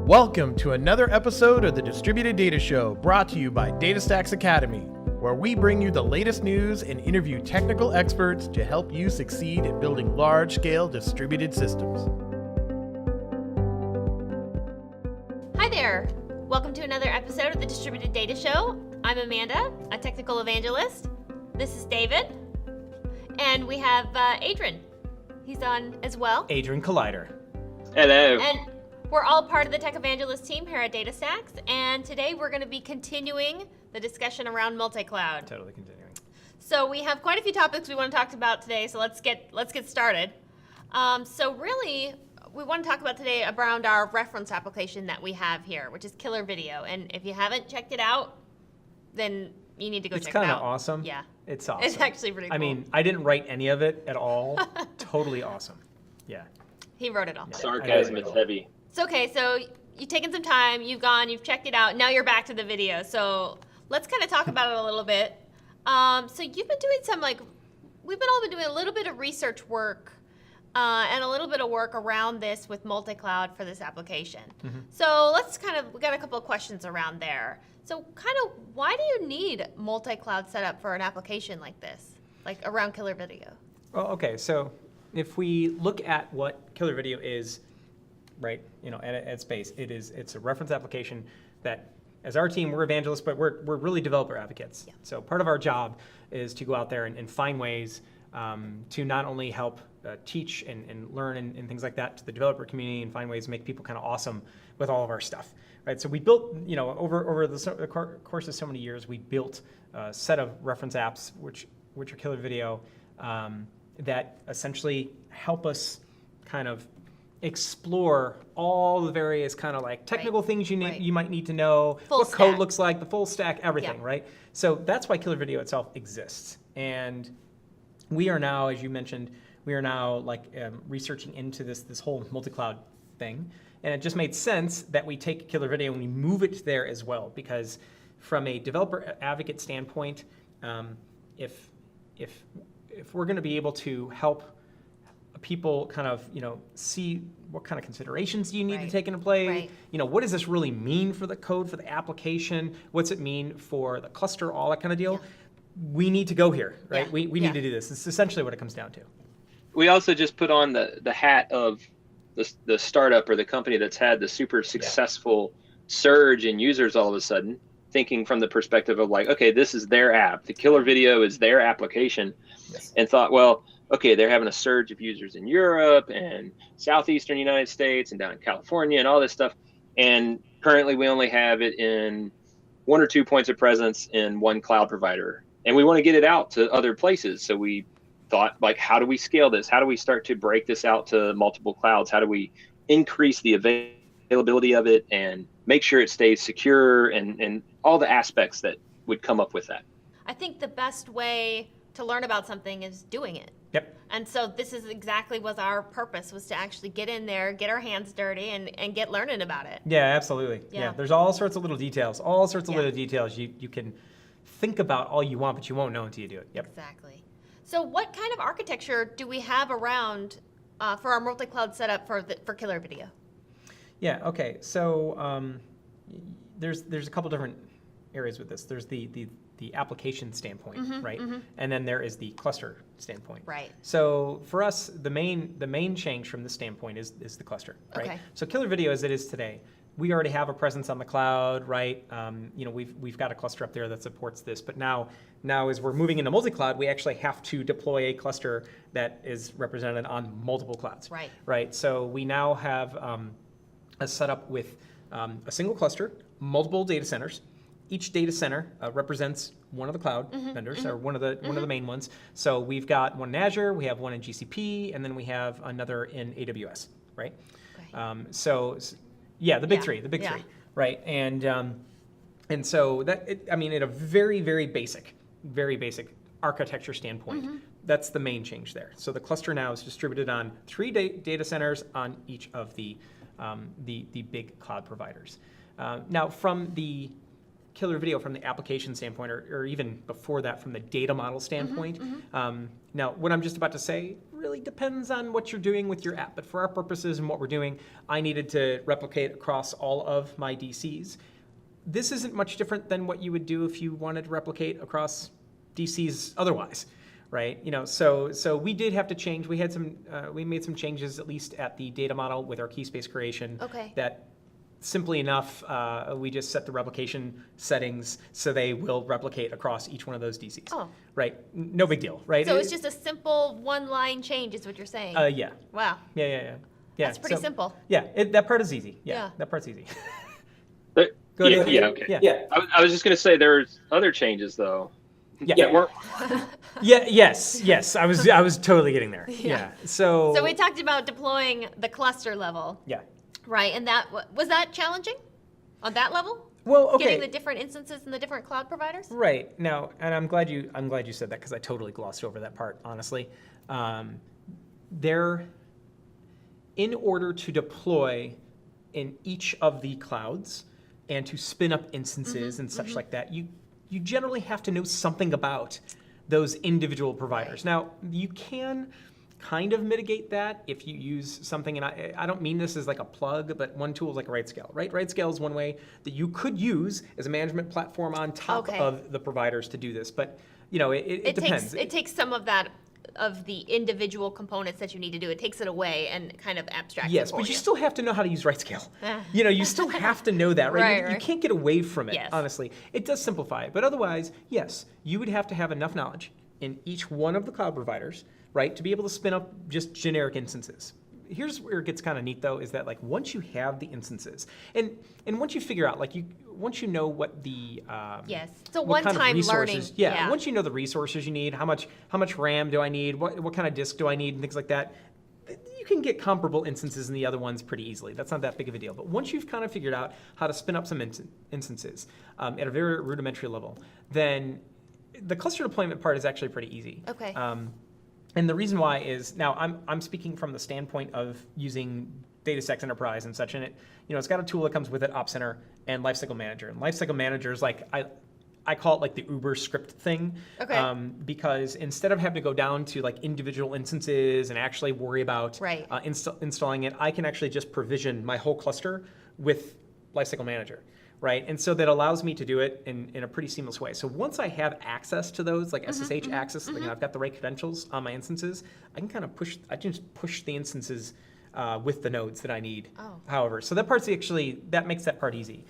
Welcome to another episode of the Distributed Data Show, brought to you by DataStax Academy, where we bring you the latest news and interview technical experts to help you succeed at building large-scale distributed systems. Hi there. Welcome to another episode of the Distributed Data Show. I'm Amanda, a technical evangelist. This is David, and we have Adron. He's on as well. Adron Collider. Hello. And we're all part of the Tech Evangelist team here at DataStax, and today we're going to be continuing the discussion around multi-cloud. Totally continuing. So we have quite a few topics we want to talk about today, so let's get started. So really, we want to talk about today around our reference application that we have here, which is KillrVideo. And if you haven't checked it out, then you need to go check it out. It's kind of awesome. Yeah. It's awesome. It's actually pretty cool. I mean, I didn't write any of it at all. Totally awesome. Yeah. He wrote it all. Yeah. Sarcasm is heavy. It's okay. So you've taken some time, you've checked it out. Now you're back to the video. So let's kind of talk about it a little bit. So you've been doing we've all been doing a little bit of research work and a little bit of work around this with multi-cloud for this application. Mm-hmm. So we got a couple of questions around there. So why do you need multi-cloud setup for an application like this, like around KillrVideo? Well, okay, so if we look at what KillrVideo is, right, at its base, it's a reference application that, as our team, we're evangelists, but we're really developer advocates. Yeah. So part of our job is to go out there and find ways to not only help teach and learn and things like that to the developer community, and find ways to make people kind of awesome with all of our stuff, right? So we built, over the course of so many years, we built a set of reference apps, which are KillrVideo, that essentially help us kind of explore all the various kind of like technical things you might need to know, what code looks like, the full stack, everything, right? So that's why KillrVideo itself exists. And we are now, as you mentioned, researching into this whole multi-cloud thing. And it just made sense that we take KillrVideo and we move it there as well, because from a developer advocate standpoint, if we're going to be able to help people kind of, see what kind of considerations do you need to take into play, what does this really mean for the code, for the application, what's it mean for the cluster, all that kind of deal, we need to go here, right? We need to do this. It's essentially what it comes down to. We also just put on the hat of the startup or the company that's had the super successful surge in users all of a sudden, thinking from the perspective of like, okay, this is their app. The KillrVideo is their application, and thought, well, okay, they're having a surge of users in Europe and southeastern United States and down in California and all this stuff. And currently we only have it in 1 or 2 points of presence in one cloud provider. And we want to get it out to other places. So we thought, like, how do we scale this? How do we start to break this out to multiple clouds? How do we increase the availability of it and make sure it stays secure and all the aspects that would come up with that? I think the best way to learn about something is doing it. Yep. And so this is exactly what our purpose was, to actually get in there, get our hands dirty, and get learning about it. Yeah, absolutely. Yeah. There's all sorts of little details, you can think about all you want, but you won't know until you do it. Yep. Exactly. So what kind of architecture do we have around for our multi-cloud setup for KillrVideo? Yeah, okay. So there's a couple different areas with this. There's the application standpoint, right? Mm-hmm. And then there is the cluster standpoint. Right. So for us, the main change from this standpoint is the cluster, right? Okay. So KillrVideo as it is today, we already have a presence on the cloud, right? We've got a cluster up there that supports this, but now as we're moving into multi-cloud, we actually have to deploy a cluster that is represented on multiple clouds. Right. Right. So we now have a setup with a single cluster, multiple data centers. Each data center represents one of the cloud vendors, or one of the main ones. So we've got one in Azure, we have one in GCP, and then we have another in AWS, right? Okay. The big three, right? And so that, at a very, very basic architecture standpoint, that's the main change there. So the cluster now is distributed on 3 data centers on each of the big cloud providers. Now, from the KillrVideo, from the application standpoint, or even before that, from the data model standpoint, now what I'm just about to say really depends on what you're doing with your app. But for our purposes and what we're doing, I needed to replicate across all of my DCs. This isn't much different than what you would do if you wanted to replicate across DCs otherwise, right? So we did have to change. We had we made some changes, at least at the data model with our key space creation. Okay. That simply enough, we just set the replication settings so they will replicate across each one of those DCs. Oh. Right. No big deal, right? So it's just a simple one-line change, is what you're saying. Yeah. Wow. Yeah. That's pretty simple. Yeah. That part is easy. Yeah. That part's easy. Go ahead. Yeah. Okay. Yeah. I was just going to say there's other changes though. Yeah. Yes. I was totally getting there. Yeah. So we talked about deploying the cluster level. Yeah. Right, and was that challenging on that level? Well, okay. Getting the different instances and the different cloud providers? Right. Now, and I'm glad you said that, because I totally glossed over that part, honestly. In order to deploy in each of the clouds and to spin up instances and such like that, you generally have to know something about those individual providers. Right. Now, you can kind of mitigate that if you use something, and I don't mean this as like a plug, but one tool is like RightScale, right? RightScale is one way that you could use as a management platform on top of the providers to do this, but it depends. It takes some of that, of the individual components that you need to do. It takes it away and kind of abstracts it Yes, for but you still have to know how to use RightScale. You still have to know that, right? You can't get away from it, honestly. It does simplify it, but otherwise, yes, you would have to have enough knowledge in each one of the cloud providers, right, to be able to spin up just generic instances. Here's where it gets kind of neat, though, is that once you have the instances, and once you figure out, once you know what the so what kind of one-time resources, learning. Once you know the resources you need, how much RAM do I need, what kind of disk do I need, and things like that, you can get comparable instances in the other ones pretty easily. That's not that big of a deal. But once you've kind of figured out how to spin up some instances at a very rudimentary level, then the cluster deployment part is actually pretty easy. Okay. And the reason why is, now I'm speaking from the standpoint of using DataStax Enterprise and such, and it's got a tool that comes with it, Op Center and Lifecycle Manager. And Lifecycle Manager is I call it like the Uber script thing, because instead of having to go down to individual instances and actually worry about installing it, I can actually just provision my whole cluster with Lifecycle Manager. Right, and so that allows me to do it in a pretty seamless way. So once I have access to those, like SSH access, I've got the right credentials on my instances, I can kind of just push the instances with the nodes that I need. However, so that part's that makes that part easy.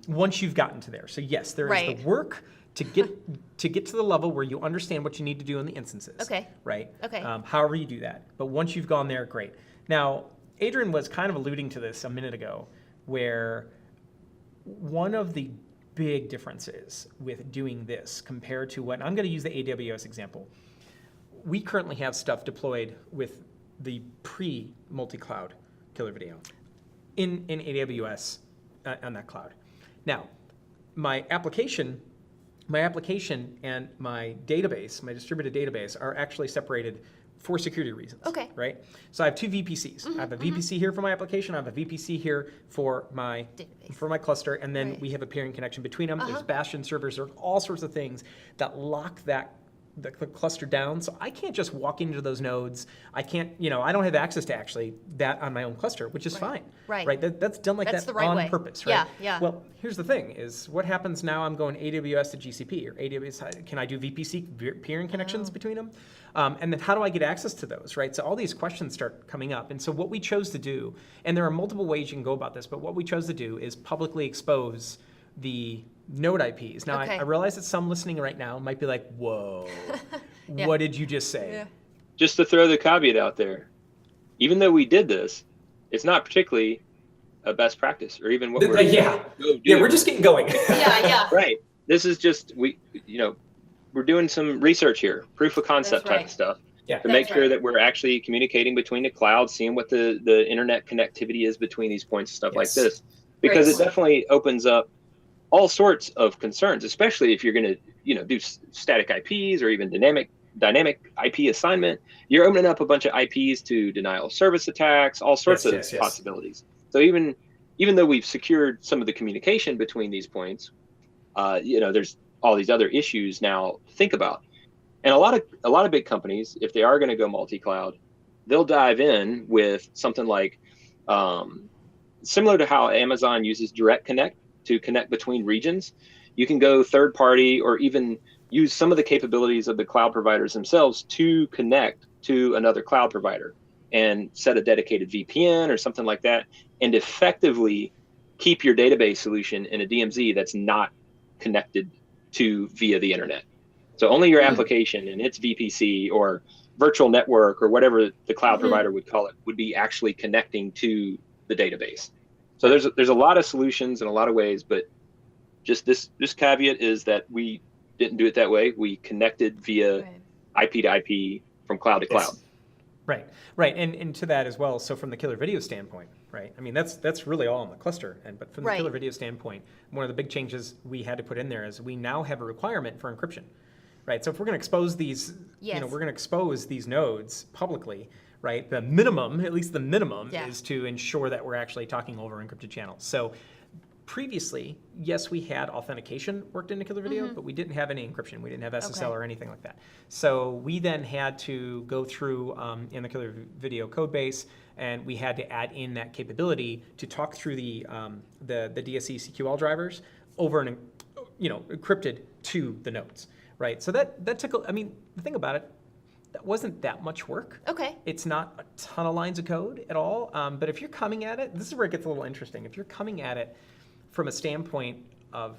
Once you've gotten to there. So yes, there is the work to get to the level where you understand what you need to do in the instances. Okay. Right. Okay. However you do that, but once you've gone there, great. Now, Adron was kind of alluding to this a minute ago, where one of the big differences with doing this compared to what, I'm going to use the AWS example. We currently have stuff deployed with the pre-multi-cloud KillrVideo in AWS on that cloud. Now, my application and my database, my distributed database, are actually separated for security reasons. Okay. Right? So I have two VPCs. I have a VPC here for my application. I have a VPC here for my cluster, and then we have a peering connection between them. There's Bastion servers. There's all sorts of things that lock the cluster down. So I can't just walk into those nodes. I can't, I don't have access to actually that on my own cluster, which is fine. Right. That's done like that on purpose, right? Yeah. Well, here's the thing: is what happens now? I'm going AWS to GCP, or AWS. Can I do VPC peering connections between them? And then how do I get access to those, right? So all these questions start coming up. And so what we chose to do, and there are multiple ways you can go about this, but what we chose to do is publicly expose the node IPs. Now, I realize that some listening right now might be like, whoa, what did you just say? Yeah. Just to throw the caveat out there, even though we did this, it's not particularly a best practice, or even what we're we're just getting going. Right. This is just, we're doing some research here, proof of concept type of stuff, to make sure that we're actually communicating between the clouds, seeing what the internet connectivity is between these points and stuff like this, because it definitely opens up all sorts of concerns, especially if you're going to do static IPs or even dynamic IP assignment. You're opening up a bunch of IPs to denial of service attacks, all sorts of possibilities. So even though we've secured some of the communication between these points, there's all these other issues now to think about. And a lot of big companies, if they are going to go multi-cloud, they'll dive in with something like similar to how Amazon uses Direct Connect to connect between regions. You can go third party or even use some of the capabilities of the cloud providers themselves to connect to another cloud provider and set a dedicated VPN or something like that, and effectively keep your database solution in a DMZ that's not connected to via the internet. So only your application and its VPC or virtual network or whatever the cloud provider would call it would be actually connecting to the database. So there's a lot of solutions in a lot of ways, but just this caveat is that we didn't do it that way. We connected via IP to IP from cloud to cloud. Right, and to that as well. So from the KillrVideo standpoint, right? I mean, that's really all in the cluster. But from the KillrVideo standpoint, one of the big changes we had to put in there is we now have a requirement for encryption, right? So if we're going to expose these, we're going to expose these nodes publicly, right? The minimum, at least the minimum, is to ensure that we're actually talking over encrypted channels. So previously, yes, we had authentication worked into KillrVideo, but we didn't have any encryption. We didn't have SSL or anything like that. So we then had to go through in the KillrVideo code base, and we had to add in that capability to talk through the DSE CQL drivers over and encrypted to the nodes, right? So that took. I mean, the thing about it, that wasn't that much work. Okay. It's not a ton of lines of code at all. But if you're coming at it, this is where it gets a little interesting. If you're coming at it from a standpoint of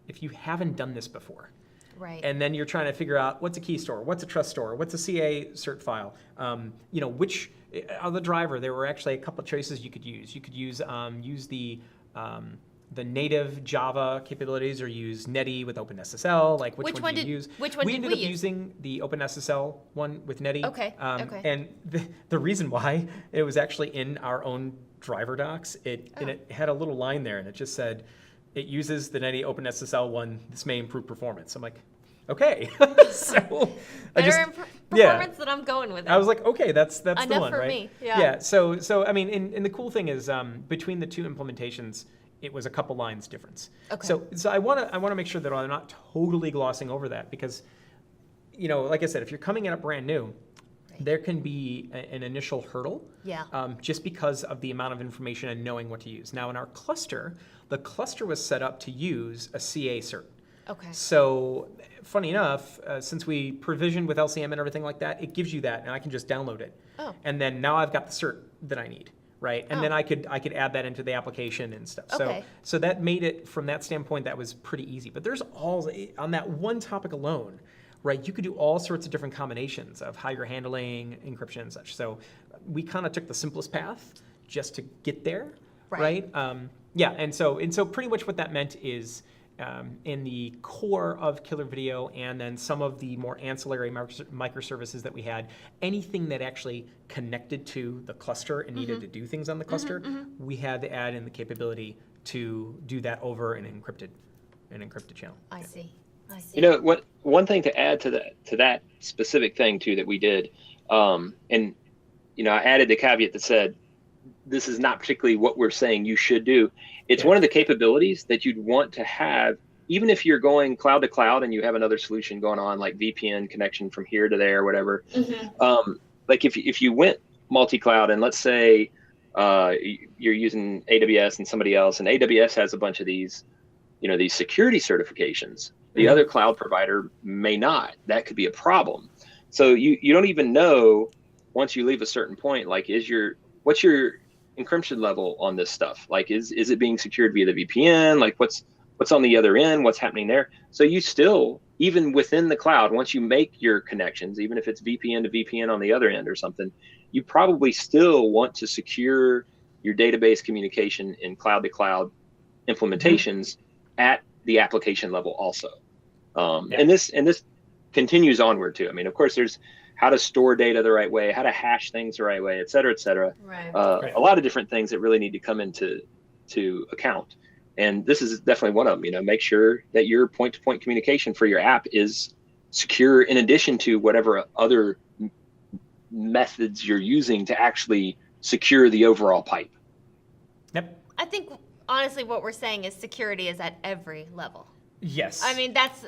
if you haven't done this before, right? And then you're trying to figure out what's a key store, what's a trust store, what's a CA cert file, which the driver. There were actually a couple of choices you could use. You could use the native Java capabilities, or use Netty with OpenSSL. Like which one did you use? Which one we did ended we up use? Using the OpenSSL one with Netty. Okay. And the reason why it was actually in our own driver docs, and it had a little line there, and it just said, it uses the Netty OpenSSL one. This may improve performance. I'm like, okay. So performance that I'm going with it. I was like, okay, that's enough the one, for right? me. Yeah. Yeah. So I mean, and the cool thing is, between the two implementations, it was a couple lines difference. Okay. So I want to make sure that I'm not totally glossing over that, because, like I said, if you're coming in brand new, there can be an initial hurdle. Just because of the amount of information and knowing what to use. Now in our cluster, the cluster was set up to use a CA cert. Okay. So funny enough, since we provisioned with LCM and everything like that, it gives you that, and I can just download it. And then now I've got the cert that I need. Right, and then I could add that into the application and stuff. So that made it, from that standpoint, that was pretty easy. But there's on that one topic alone, right? You could do all sorts of different combinations of how you're handling encryption and such. So we kind of took the simplest path just to get there, right? And so pretty much what that meant is, in the core of KillrVideo, and then some of the more ancillary microservices that we had, anything that actually connected to the cluster and needed to do things on the cluster, we had to add in the capability to do that over an encrypted channel. I see. One thing to add to that specific thing too that we did, I added the caveat that said, this is not particularly what we're saying you should do. It's one of the capabilities that you'd want to have, even if you're going cloud to cloud and you have another solution going on, like VPN connection from here to there, or whatever. Like if you went multi-cloud, and let's say you're using AWS and somebody else, and AWS has a bunch of these, these security certifications. The other cloud provider may not. That could be a problem. So you don't even know, once you leave a certain point, like what's your encryption level on this stuff? Like, is it being secured via the VPN? Like, what's on the other end? What's happening there? So you still, even within the cloud, once you make your connections, even if it's VPN to VPN on the other end or something, you probably still want to secure your database communication in cloud to cloud implementations at the application level also. And this continues onward too. I mean, of course, there's how to store data the right way, how to hash things the right way, et cetera, et cetera. A lot of different things that really need to come into account. And this is definitely one of them. Make sure that your point-to-point communication for your app is secure, in addition to whatever other methods you're using to actually secure the overall pipe. Yep. I think, honestly, what we're saying is security is at every level. Yes. I mean, that's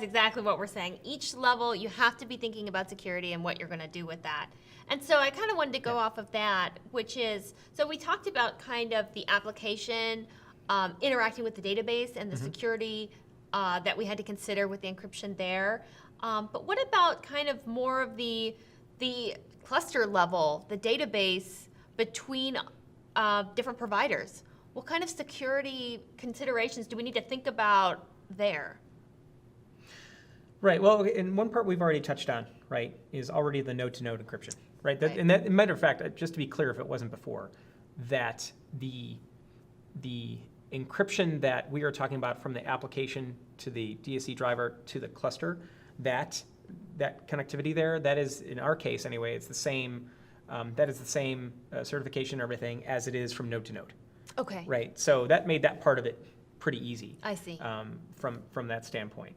exactly what we're saying. Each level, you have to be thinking about security and what you're going to do with that. And so I kind of wanted to go off of that, which is, so we talked about kind of the application interacting with the database and the security that we had to consider with the encryption there. But what about kind of more of the cluster level, the database between different providers? What kind of security considerations do we need to think about there? Right. Well, in one part we've already touched on, right, is already the node-to-node encryption, right? Right. And that, matter of fact, just to be clear, if it wasn't before, that the encryption that we are talking about from the application to the DSE driver to the cluster, that connectivity there, that is, in our case anyway, it's the same. That is the same certification and everything as it is from node to node. Okay. Right. So that made that part of it pretty easy. I see. From that standpoint.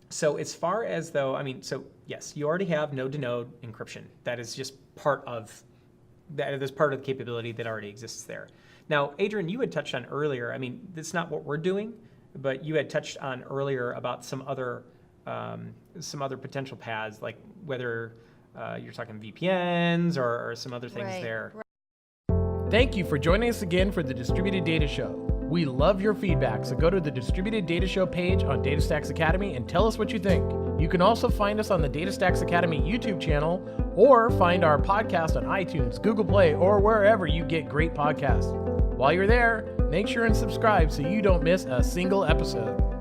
So as far as though, I mean, so yes, you already have node-to-node encryption. That is just part of that. Is part of the capability that already exists there. Now, Adron, you had touched on earlier. I mean, that's not what we're doing, but you had touched on earlier about some other potential paths, like whether you're talking VPNs or some other things there. Right. Thank you for joining us again for the Distributed Data Show. We love your feedback, so go to the Distributed Data Show page on DataStax Academy and tell us what you think. You can also find us on the DataStax Academy YouTube channel or find our podcast on iTunes, Google Play, or wherever you get great podcasts. While you're there, make sure and subscribe so you don't miss a single episode.